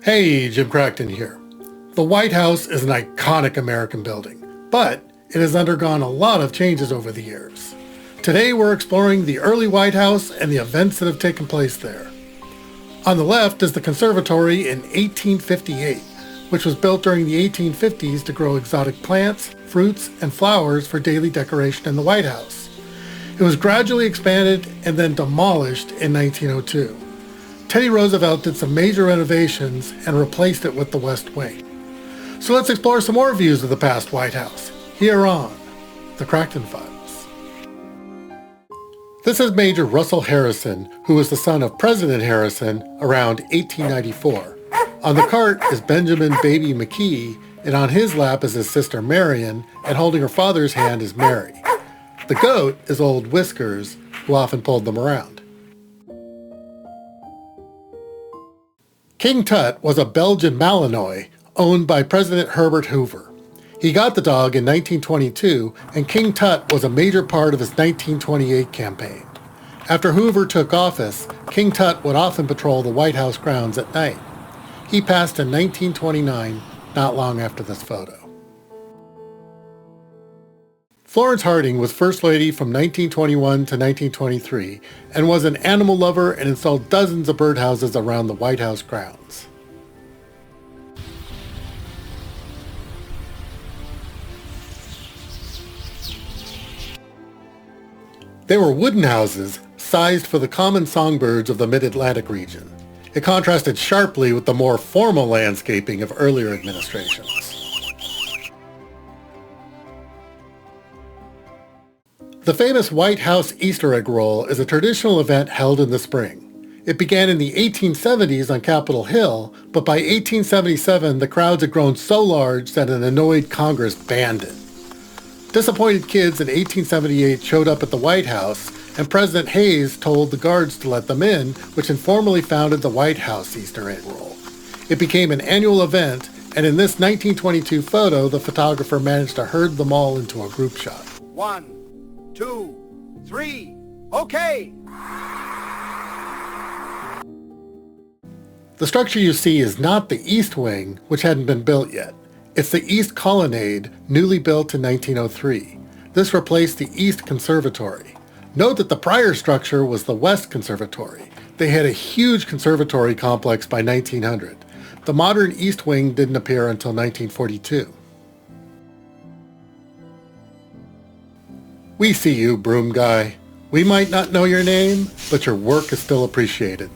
Hey, Jim Crackton here. The White House is an iconic American building, but it has undergone a lot of changes over the years. Today we're exploring the early White House and the events that have taken place there. On the left is the conservatory in 1858, which was built during the 1850s to grow exotic plants, fruits, and flowers for daily decoration in the White House. It was gradually expanded and then demolished in 1902. Teddy Roosevelt did some major renovations and replaced it with the West Wing. So let's explore some more views of the past White House, here on the Crackton Files. This is Major Russell Harrison, who was the son of President Harrison around 1894. On the cart is Benjamin Baby McKee, and on his lap is his sister Marion, and holding her father's hand is Mary. The goat is Old Whiskers, who often pulled them around. King Tut was a Belgian Malinois owned by President Herbert Hoover. He got the dog in 1922, and King Tut was a major part of his 1928 campaign. After Hoover took office, King Tut would often patrol the White House grounds at night. He passed in 1929, not long after this photo. Florence Harding was First Lady from 1921 to 1923 and was an animal lover and installed dozens of birdhouses around the White House grounds. They were wooden houses sized for the common songbirds of the Mid-Atlantic region. It contrasted sharply with the more formal landscaping of earlier administrations. The famous White House Easter egg roll is a traditional event held in the spring. It began in the 1870s on Capitol Hill, but by 1877 the crowds had grown so large that an annoyed Congress banned it. Disappointed kids in 1878 showed up at the White House, and President Hayes told the guards to let them in, which informally founded the White House Easter egg roll. It became an annual event, and in this 1922 photo, the photographer managed to herd them all into a group shot. 1, 2, 3, okay! The structure you see is not the East Wing, which hadn't been built yet. It's the East Colonnade, newly built in 1903. This replaced the East Conservatory. Note that the prior structure was the West Conservatory. They had a huge conservatory complex by 1900. The modern East Wing didn't appear until 1942. We see you, broom guy. We might not know your name, but your work is still appreciated.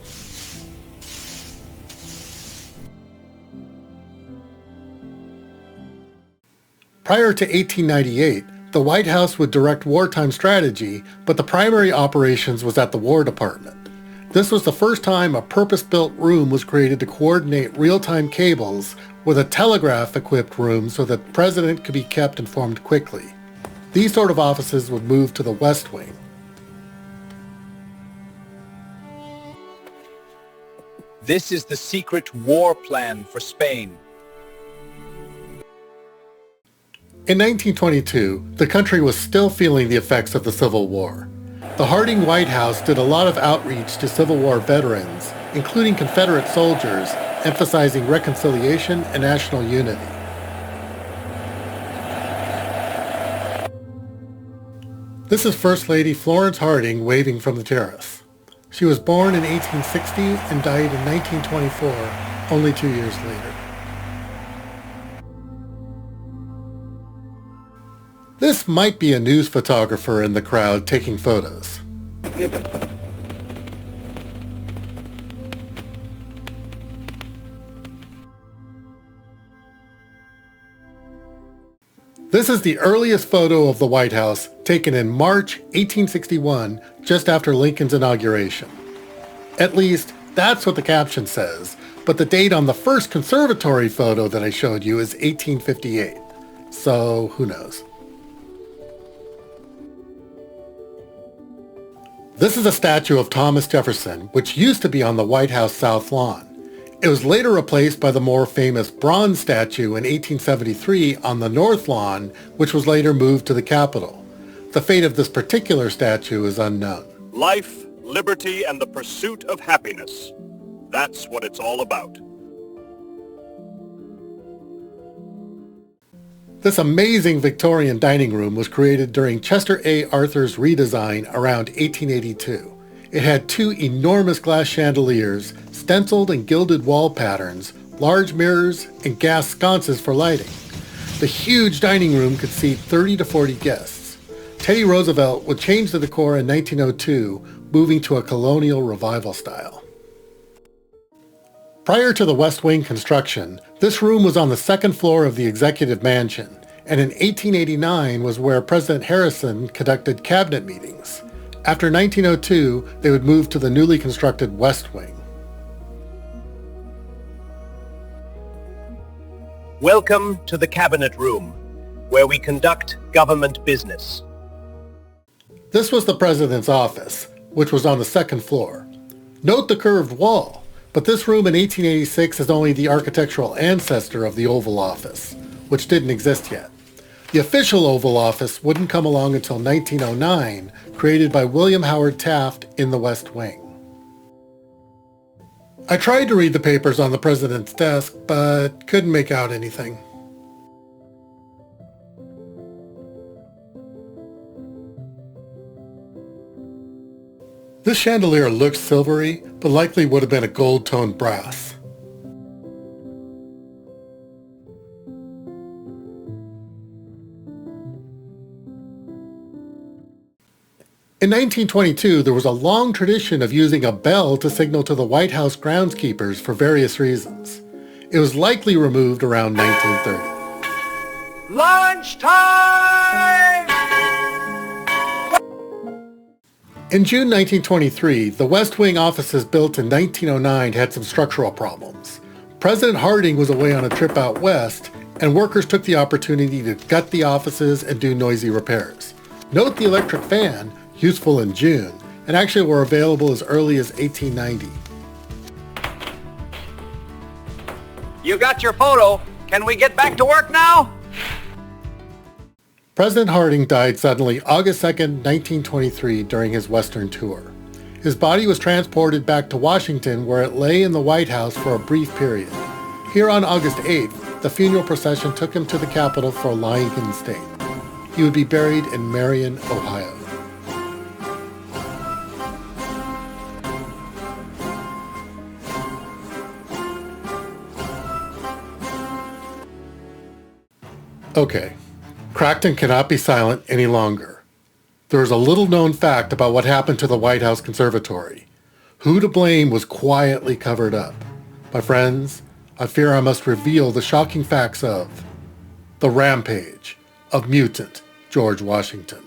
Prior to 1898, the White House would direct wartime strategy, but the primary operations was at the War Department. This was the first time a purpose-built room was created to coordinate real-time cables with a telegraph-equipped room so that the president could be kept informed quickly. These sort of offices would move to the West Wing. This is the secret war plan for Spain. In 1922, the country was still feeling the effects of the Civil War. The Harding White House did a lot of outreach to Civil War veterans, including Confederate soldiers, emphasizing reconciliation and national unity. This is First Lady Florence Harding waving from the terrace. She was born in 1860 and died in 1924, only 2 years later. This might be a news photographer in the crowd taking photos. This is the earliest photo of the White House, taken in March 1861, just after Lincoln's inauguration. At least, that's what the caption says, but the date on the first conservatory photo that I showed you is 1858. So, who knows? This is a statue of Thomas Jefferson, which used to be on the White House South Lawn. It was later replaced by the more famous bronze statue in 1873 on the North Lawn, which was later moved to the Capitol. The fate of this particular statue is unknown. Life, liberty, and the pursuit of happiness. That's what it's all about. This amazing Victorian dining room was created during Chester A. Arthur's redesign around 1882. It had two enormous glass chandeliers, stenciled and gilded wall patterns, large mirrors, and gas sconces for lighting. The huge dining room could seat 30 to 40 guests. Teddy Roosevelt would change the decor in 1902, moving to a colonial revival style. Prior to the West Wing construction, this room was on the second floor of the Executive Mansion, and in 1889 was where President Harrison conducted cabinet meetings. After 1902, they would move to the newly constructed West Wing. Welcome to the Cabinet Room, where we conduct government business. This was the President's office, which was on the second floor. Note the curved wall, but this room in 1886 is only the architectural ancestor of the Oval Office, which didn't exist yet. The official Oval Office wouldn't come along until 1909, created by William Howard Taft in the West Wing. I tried to read the papers on the President's desk, but couldn't make out anything. This chandelier looks silvery, but likely would have been a gold-toned brass. In 1922, there was a long tradition of using a bell to signal to the White House groundskeepers for various reasons. It was likely removed around 1930. Lunchtime! In June 1923, the West Wing offices built in 1909 had some structural problems. President Harding was away on a trip out west, and workers took the opportunity to gut the offices and do noisy repairs. Note the electric fan, useful in June, and actually were available as early as 1890. You got your photo. Can we get back to work now? President Harding died suddenly August 2, 1923 during his Western tour. His body was transported back to Washington where it lay in the White House for a brief period. Here on August 8th, the funeral procession took him to the Capitol for lying in state. He would be buried in Marion, Ohio. Okay, Crackton cannot be silent any longer. There is a little-known fact about what happened to the White House Conservatory. Who to blame was quietly covered up. My friends, I fear I must reveal the shocking facts of the rampage of mutant George Washington.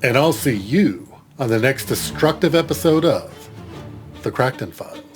And I'll see you on the next destructive episode of The Crackton Files.